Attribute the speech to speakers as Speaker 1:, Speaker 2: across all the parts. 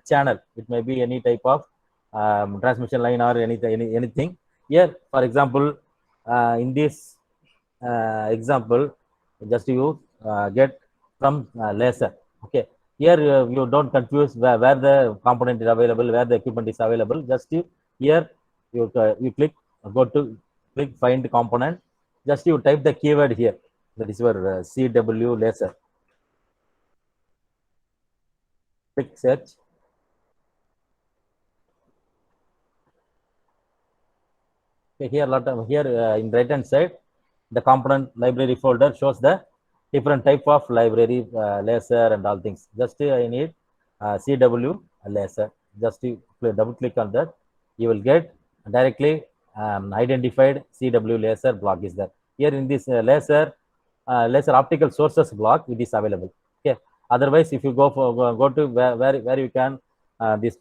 Speaker 1: channel. It may be any type of transmission line or anything. Here, for example, in this example, just you get from laser. Okay, here you don't confuse where the component is available, where the equipment is available. Just here you click, go to click find component. Just you type the keyword here. That is your CW laser. Click search. Okay, here here in right hand side, the component library folder shows the different type of library laser and all things. Just I need CW laser. Just you double click on that, you will get directly identified CW laser block is there. Here in this laser optical sources block, it is available. Okay. Otherwise, if you go for go to where you can this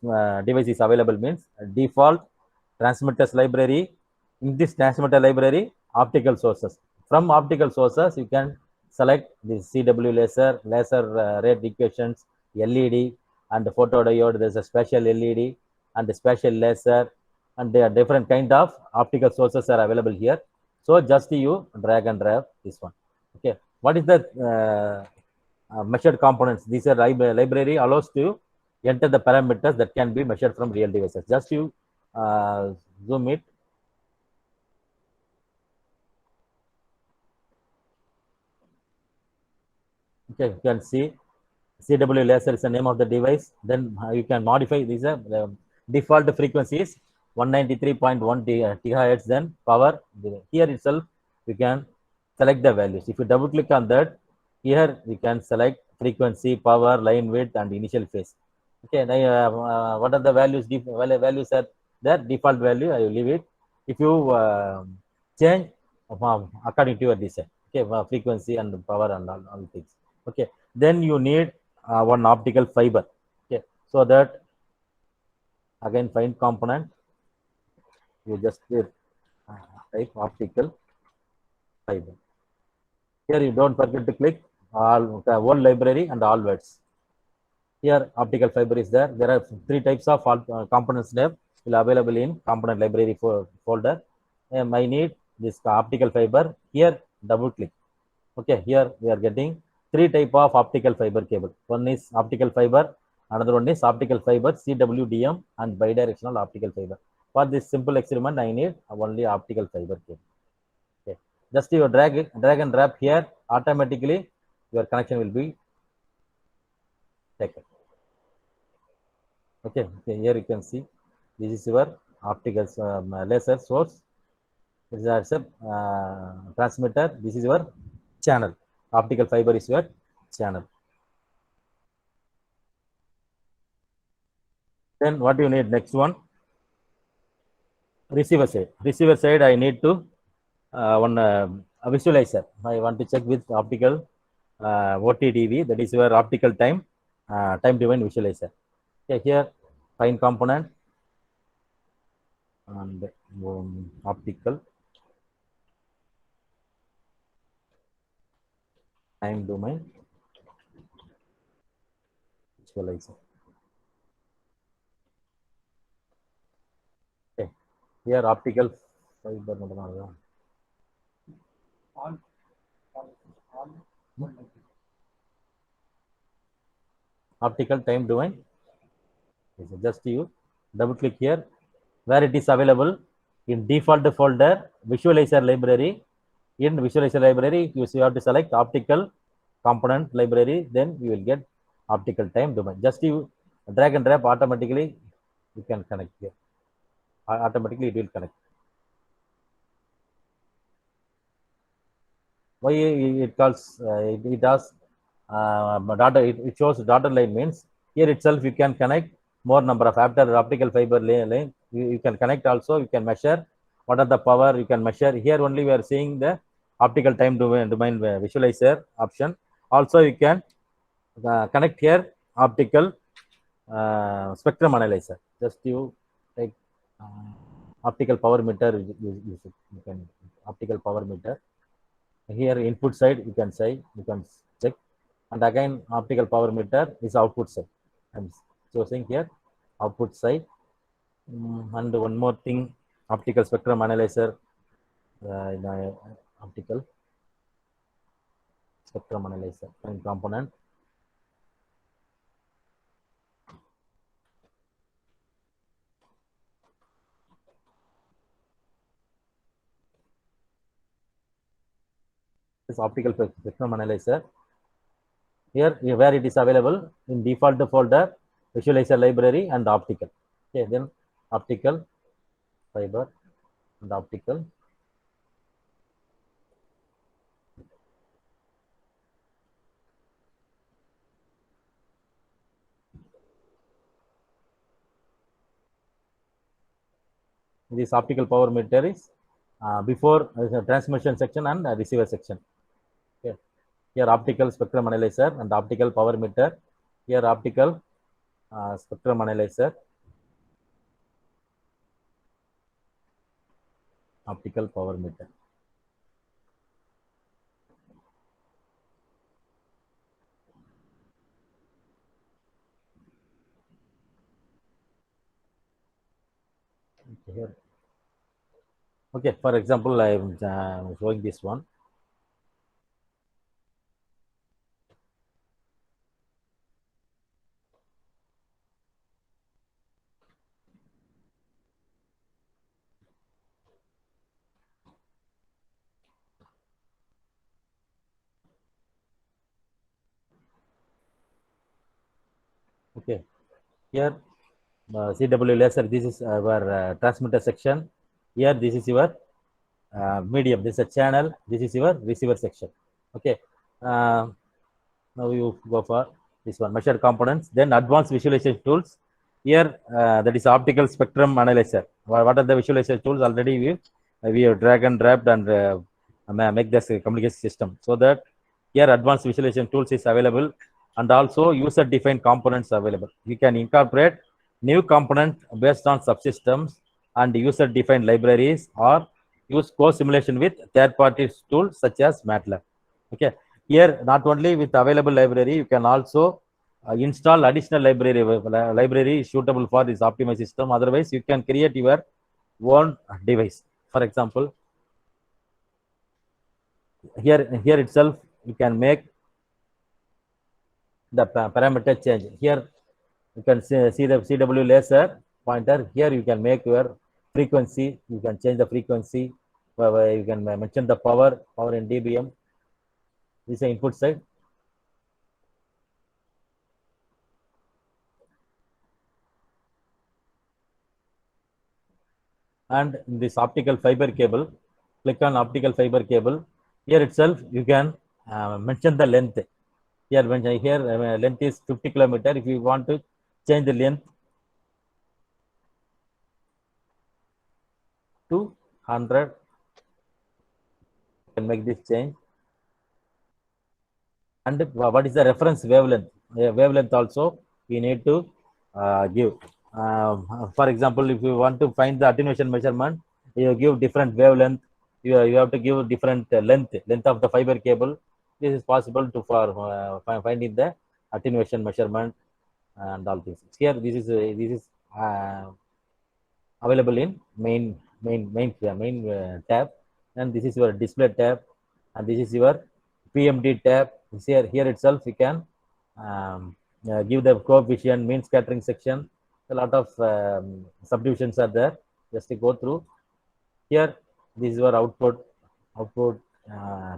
Speaker 1: device is available means default transmitters library. In this transmitter library, optical sources. From optical sources, you can select the CW laser, laser rate equations, LED, and the photodiode. There's a special LED and the special laser, and there are different kind of optical sources are available here. So just you drag and drop this one. Okay. What is the measured components? These are library allows to enter the parameters that can be measured from real devices. Just you zoom it. Okay, you can see CW laser is the name of the device. Then you can modify these default frequency is 193.1 gigahertz. Then power here itself you can select the values. If you double click on that, here you can select frequency, power, line width, and initial phase. Okay, now, what are the values? Values are there. Default value I will leave it. If you change according to your design, okay, frequency and power and all things. Okay, then you need one optical fiber. Okay, so that again find component, you just type optical fiber. Here you don't forget to click all the whole library and all words. Here optical fiber is there. There are three types of components there will available in component library folder. I need this optical fiber. Here double click. Okay, here we are getting three type of optical fiber cable. One is optical fiber, another one is optical fiber CWDM and bidirectional optical fiber. For this simple experiment, I need only optical fiber cable. Okay, just you drag and drop here, automatically your connection will be taken. Okay, here you can see this is your optical laser source. This is a transmitter. This is your channel. Optical fiber is your channel. Then what you need next one? Receiver side. Receiver side, I need to one a visualizer. I want to check with optical OTDV. That is your optical time domain visualizer. Okay, here find component and optical time domain visualizer. Okay, here optical fiber. Optical time domain. Just you double click here where it is available in default folder visualizer library. In visualizer library, you have to select optical component library, then you will get optical time domain. Just you drag and drop, automatically you can connect here. Automatically it will connect. Why it calls it does data? It shows dotted line means here itself you can connect more number of after optical fiber lane. You can connect also. You can measure what are the power you can measure. Here only we are seeing the optical time domain visualizer option. Also you can connect here optical spectrum analyzer. Just you take optical power meter. You can optical power meter. Here input side you can check, and again optical power meter is output side. And choosing here output side. And one more thing, optical spectrum analyzer, in optical spectrum analyzer and component. This optical spectrum analyzer here where it is available in default folder, visualizer library and optical. Okay, then optical fiber and optical. This optical power meter is before transmission section and receiver section. Okay. Here optical spectrum analyzer and optical power meter. Here optical spectrum analyzer, optical power meter. Okay, here. Okay, for example, I am showing this one. Okay, here CW laser. This is our transmitter section. Here, this is your medium. This is a channel. This is your receiver section. Okay. Now you go for this one, measured components, then advanced visualization tools. Here, that is optical spectrum analyzer. What are the visualization tools? Already we have drag and dropped and make this communication system. So that here advanced visualization tools is available, and also user defined components available. You can incorporate new component based on subsystems and user defined libraries, or use co-simulation with third party tools such as MATLAB. Okay. Here, not only with available library, you can also install additional library suitable for this optimized system. Otherwise, you can create your own device. For example, here itself, you can make the parameter change. Here, you can see the CW laser pointer. Here, you can make your frequency. You can change the frequency. You can mention the power in dBm. This is the input side. And in this optical fiber cable, click on optical fiber cable. Here itself, you can mention the length. Here, length is 50 kilometer. If you want to change the length to 100, you can make this change. And what is the reference wavelength? Wavelength also you need to give. For example, if you want to find the attenuation measurement, you give different wavelength. You have to give different length of the fiber cable. This is possible to for finding the attenuation measurement and all things. Here, this is available in main tab, and this is your display tab, and this is your PMD tab. Here itself you can give the coefficient, mean scattering section. A lot of subdivisions are there. Just to go through. Here, this is your output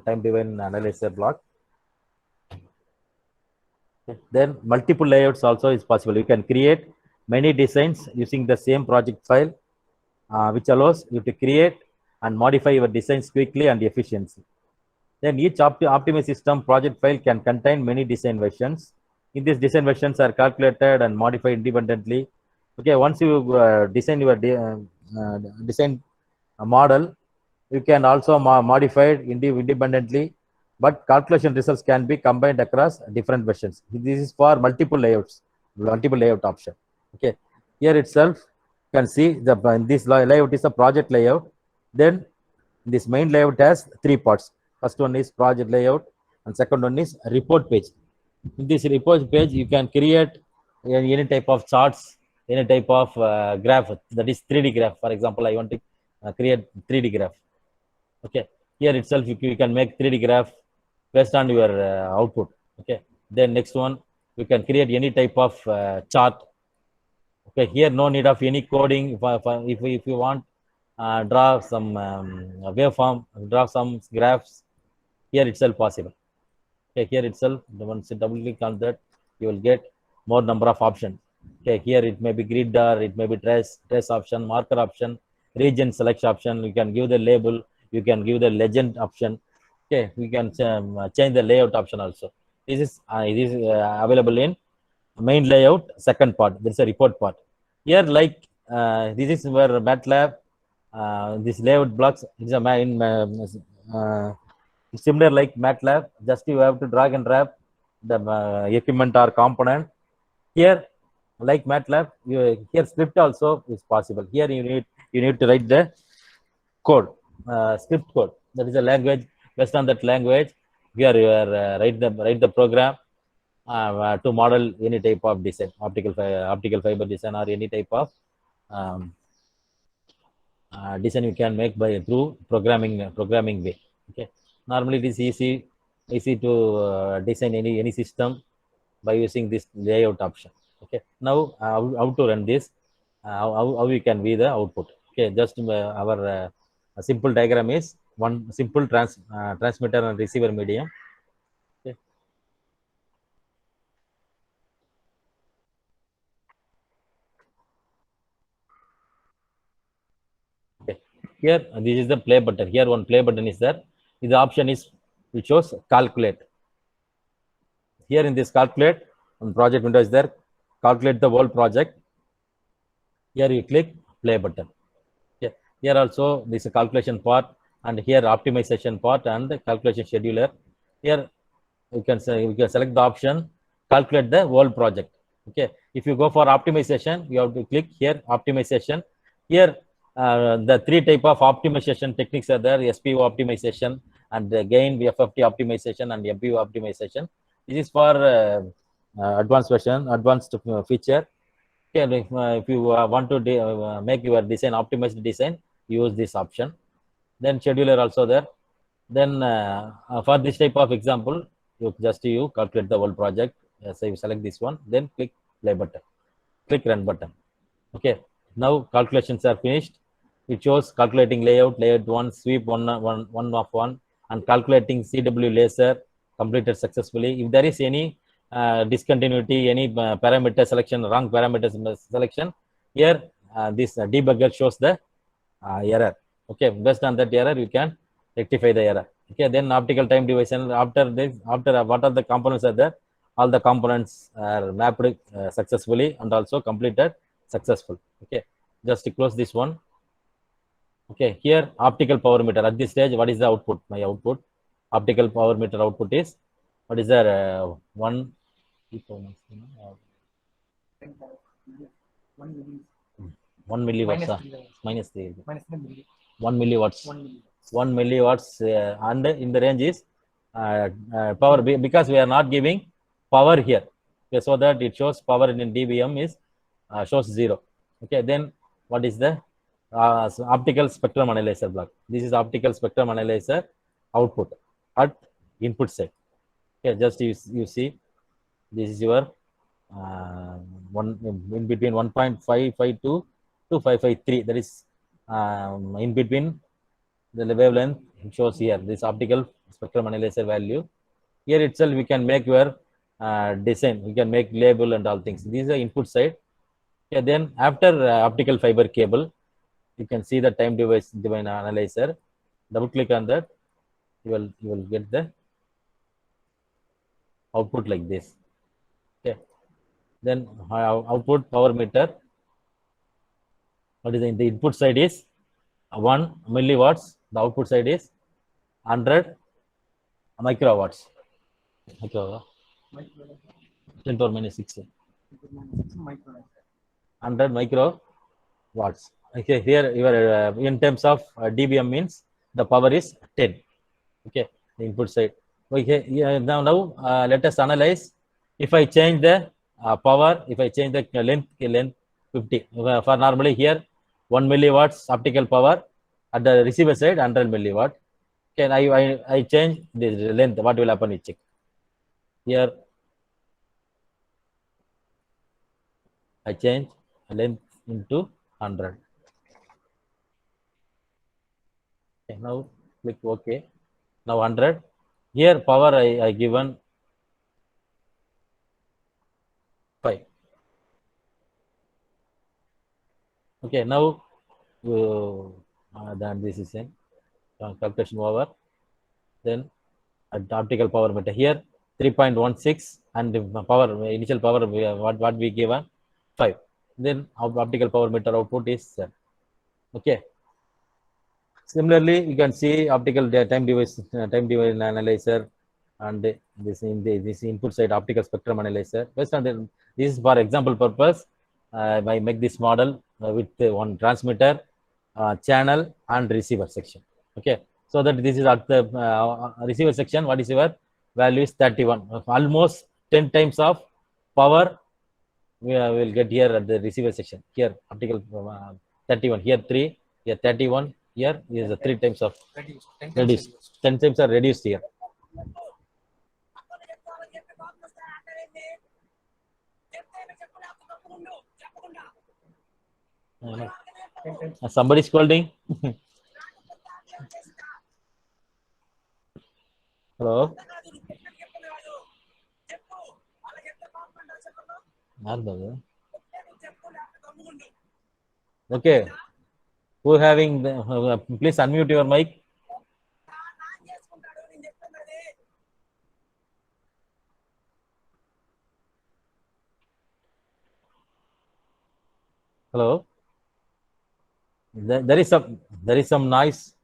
Speaker 1: time domain analyzer block. Then multiple layouts also is possible. You can create many designs using the same project file, which allows you to create and modify your designs quickly and efficiently. Then each optimized system project file can contain many design versions. In these design versions are calculated and modified independently. Okay, once you design your design model, you can also modify it independently, but calculation results can be combined across different versions. This is for multiple layouts, multiple layout option. Okay, here itself you can see this layout is a project layout. Then this main layout has three parts. First one is project layout, and second one is report page. In this report page, you can create any type of charts, any type of graph, that is 3D graph. For example, I want to create 3D graph. Okay, here itself you can make 3D graph based on your output. Okay, then next one, you can create any type of chart. Okay, here no need of any coding. If you want draw some waveform, draw some graphs, here itself possible. Okay, here itself, once you double click on that, you will get more number of options. Okay, here it may be grid, or it may be trace option, marker option, region select option. You can give the label, you can give the legend option. Okay, we can change the layout option also. This is available in main layout second part. There is a report part here, like this is where MATLAB, this layout blocks is a in uh, similar like MATLAB. Just you have to drag and drop the equipment or component. Here, like MATLAB, here script also is possible. Here you need to write the code, script code. That is a language. Based on that language, here you are write the program to model any type of design, optical fiber design, or any type of um, design you can make by through programming way. Okay, normally it is easy to design any system by using this layout option. Okay, now how to run this, how we can view the output. Okay, just our simple diagram is one simple transmitter and receiver medium. Okay. Okay. Here, this is the play button. Here, one play button is there. The option is which shows calculate. Here in this calculate, project window is there. Calculate the whole project. Here you click play button. Okay. Here also this is calculation part, and here optimization part and the calculation scheduler. Here you can select the option calculate the whole project. Okay, if you go for optimization, you have to click here optimization. Here the three type of optimization techniques are there: SPO optimization, and gain VFFT optimization, and MPO optimization. This is for advanced version, advanced feature. Okay, if you want to make your design optimized design, use this option. Then scheduler also there. Then for this type of example, you calculate the whole project. So you select this one, then click play button, click run button. Okay, now calculations are finished. It shows calculating layout one, sweep one of one, and calculating CW laser completed successfully. If there is any discontinuity, any parameter selection, wrong parameter selection, here this debugger shows the error. Okay, based on that error, you can rectify the error. Okay, then optical time division. After what are the components are there? All the components are mapped successfully and also completed successful. Okay, just to close this one. Okay, here optical power meter. At this stage, what is the output? My output, optical power meter output is, what is there? 1 milliwatts. Minus 3. 1 milliwatts. 1 milliwatts, and in the range is power, because we are not giving power here. Okay, so that it shows power in dBm is shows 0. Okay, then what is the optical spectrum analyzer block? This is optical spectrum analyzer output at input side. Okay, just you see, this is your one in between 1.552 to 553. That is in between the wavelength shows here. This optical spectrum analyzer value. Here itself we can make your design. We can make label and all things. These are input side. Okay, then after optical fiber cable, you can see the time domain analyzer. Double click on that. You will get the output like this. Okay. Then output power meter. What is the input side is 1 milliwatts. The output side is 100 microwatts. 10 power minus 6. 100 microwatts. Okay, here your in terms of dBm means the power is 10. Okay, the input side. Okay, yeah, now let us analyze. If I change the power, if I change the length 50. For normally here 1 milliwatts optical power, at the receiver side 100 milliwatt. Can I change the length, what will happen? You check here. I change length into 100. Okay, now click OK. Now 100. Here power I given 5. Okay, now then this is in calculation over. Then at the optical power meter here 3.16, and the power initial power what we given 5. Then optical power meter output is 7. Okay. Similarly, you can see optical time device analyzer, and this input side optical spectrum analyzer. Based on this is for example purpose. I make this model with one transmitter, channel, and receiver section. Okay, so that this is at the receiver section. What is your value is 31, almost 10 times of power we will get here at the receiver section. Here optical 31, here 3, here 31, here is 3 times of reduced. 10 times are reduced here. Somebody scolding. Hello. Okay. Who having the, please unmute your mic. Hello. There is some noise.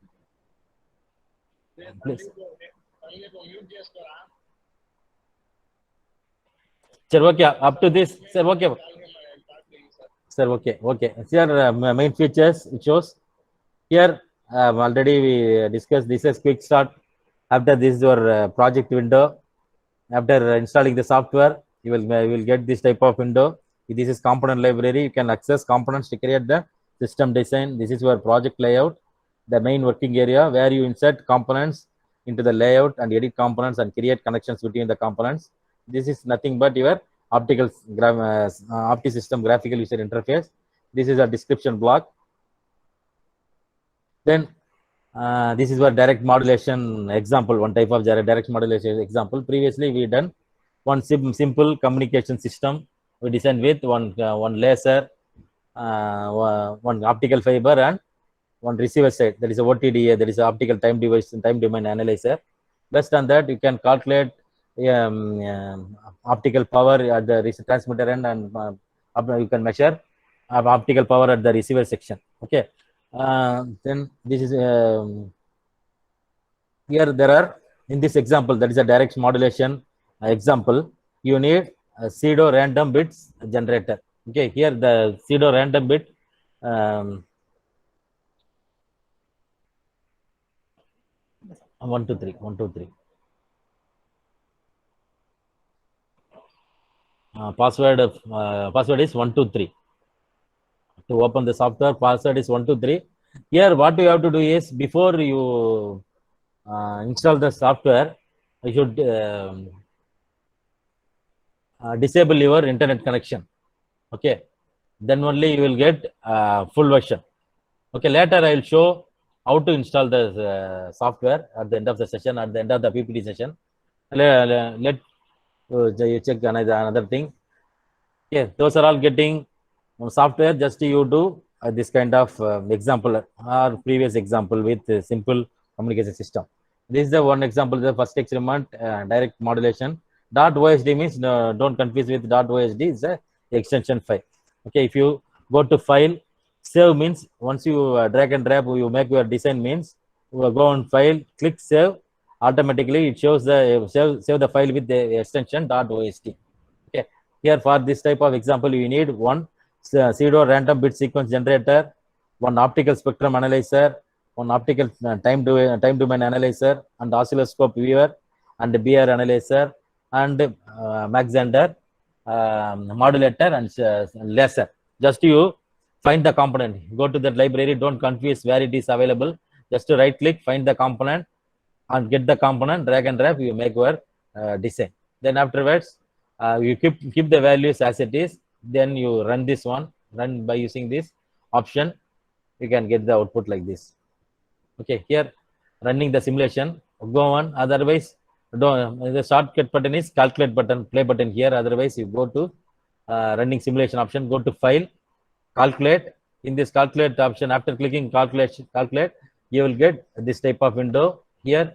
Speaker 1: Please. Sir, okay. Up to this, sir, okay. Sir, okay. Here main features it shows. Here already we discussed. This is quick start. After this is your project window. After installing the software, you will get this type of window. This is component library. You can access components to create the system design. This is your project layout, the main working area where you insert components into the layout and edit components and create connections between the components. This is nothing but your OptiSystem graphical user interface. This is a description block. Then this is where direct modulation example, one type of direct modulation example. Previously, we done one simple communication system. We designed with one laser, one optical fiber, and one receiver side. That is a OTDA. That is a optical time domain analyzer. Based on that, you can calculate optical power at the transmitter end, and you can measure optical power at the receiver section. Okay. Then this is here there are, in this example, that is a direct modulation example. You need a pseudo random bits generator. Okay, here the pseudo random bit 1 2 3 1 2 3. Password is 1 2 3. To open the software, password is 1 2 3. Here what you have to do is, before you install the software, you should disable your internet connection. Okay, then only you will get full version. Okay, later I will show how to install the software at the end of the session, at the end of the PPT session. Let you check another thing. Okay, those are all getting software. Just you do this kind of example or previous example with simple communication system. This is the one example, the first experiment, direct modulation. .osd means don't confuse with .osd. It's a extension file. Okay, if you go to file, save means once you drag and drop, you make your design means you go on file, click save. Automatically it shows the save the file with the extension .osd. Okay, here for this type of example, you need one pseudo random bit sequence generator, one optical spectrum analyzer, one optical time domain analyzer, and oscilloscope viewer, and BR analyzer, and Mach Zehnder, modulator and laser. Just you find the component, go to that library, don't confuse where it is available. Just to right click, find the component and get the component, drag and drop, you make your design. Then afterwards, you keep the values as it is. Then you run this one, run by using this option, you can get the output like this. Okay, here running the simulation, go on. Otherwise, the shortcut button is calculate button, play button here. Otherwise, you go to running simulation option, go to file, calculate. In this calculate option, after clicking calculate, you will get this type of window here.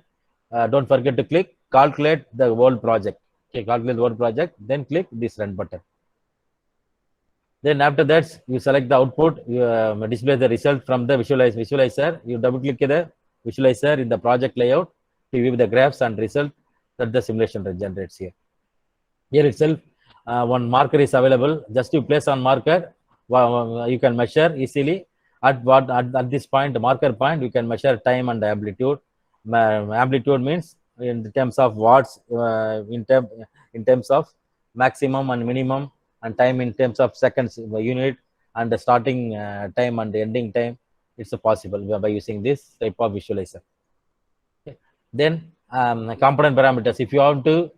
Speaker 1: Don't forget to click calculate the whole project. Okay, calculate the whole project, then click this run button. Then after that, you select the output, you display the result from the visualizer. You double click the visualizer in the project layout to view the graphs and result that the simulation generates here. Here itself, one marker is available. Just you place on marker, you can measure easily. At this point, the marker point, you can measure time and amplitude. Amplitude means in terms of watts, in terms of maximum and minimum, and time in terms of seconds unit, and the starting time and the ending time. It's possible by using this type of visualizer. Okay. Then component parameters. If you want to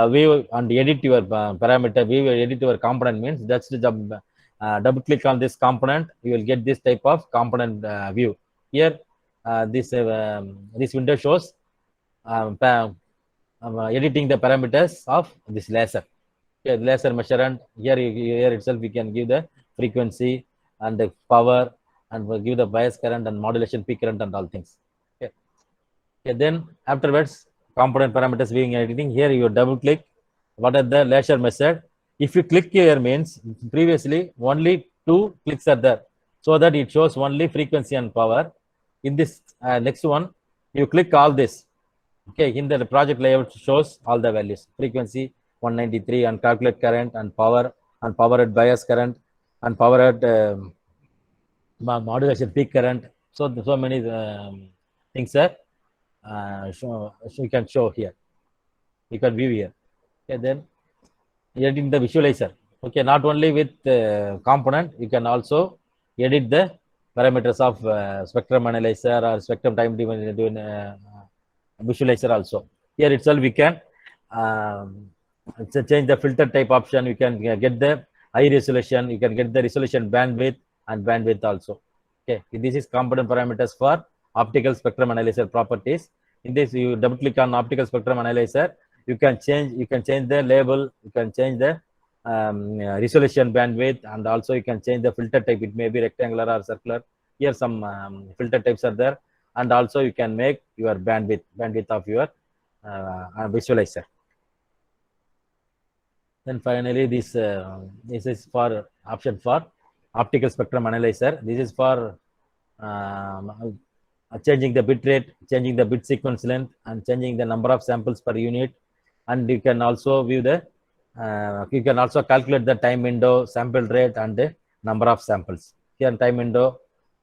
Speaker 1: view and edit your parameter, edit your component means that's the double click on this component, you will get this type of component view. Here, this window shows editing the parameters of this laser. Okay, laser measurement. Here itself, we can give the frequency and the power, and we'll give the bias current and modulation peak current and all things. Okay. Okay, then afterwards, component parameters viewing and editing. Here you double click. What are the laser method? If you click here means previously only 2 clicks are there, so that it shows only frequency and power. In this next one, you click all this. Okay, in the project layout shows all the values, frequency 193 and calculate current and power at bias current and power at modulation peak current. So many things are you can show here. You can view here. Okay, then editing the visualizer. Okay, not only with component, you can also edit the parameters of spectrum analyzer or spectrum time driven visualizer also. Here itself, we can change the filter type option. You can get the high resolution. You can get the resolution bandwidth and bandwidth also. Okay, this is component parameters for optical spectrum analyzer properties. In this, you double click on optical spectrum analyzer. You can change the label. You can change the resolution bandwidth, and also you can change the filter type. It may be rectangular or circular. Here some filter types are there, and also you can make your bandwidth of your visualizer. Then finally, this is for option for optical spectrum analyzer. This is for changing the bit rate, changing the bit sequence length, and changing the number of samples per unit. And you can also view the you can also calculate the time window, sample rate, and the number of samples. Here, time window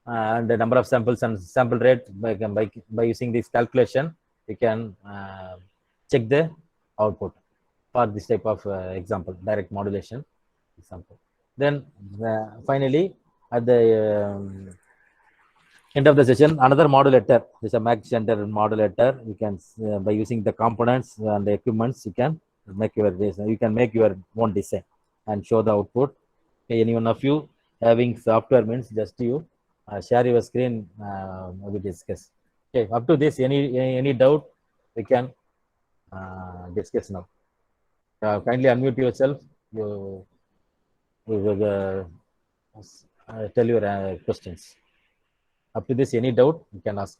Speaker 1: and the number of samples and sample rate, by using this calculation, you can check the output for this type of example, direct modulation example. Then finally, at the end of the session, another modulator is a Mach center modulator. You can by using the components and the equipments, you can make your own design and show the output. Okay, any one of you having software means just you share your screen, we discuss. Okay, up to this, any doubt we can discuss now. Kindly unmute yourself. You will tell your questions. Up to this, any doubt you can ask.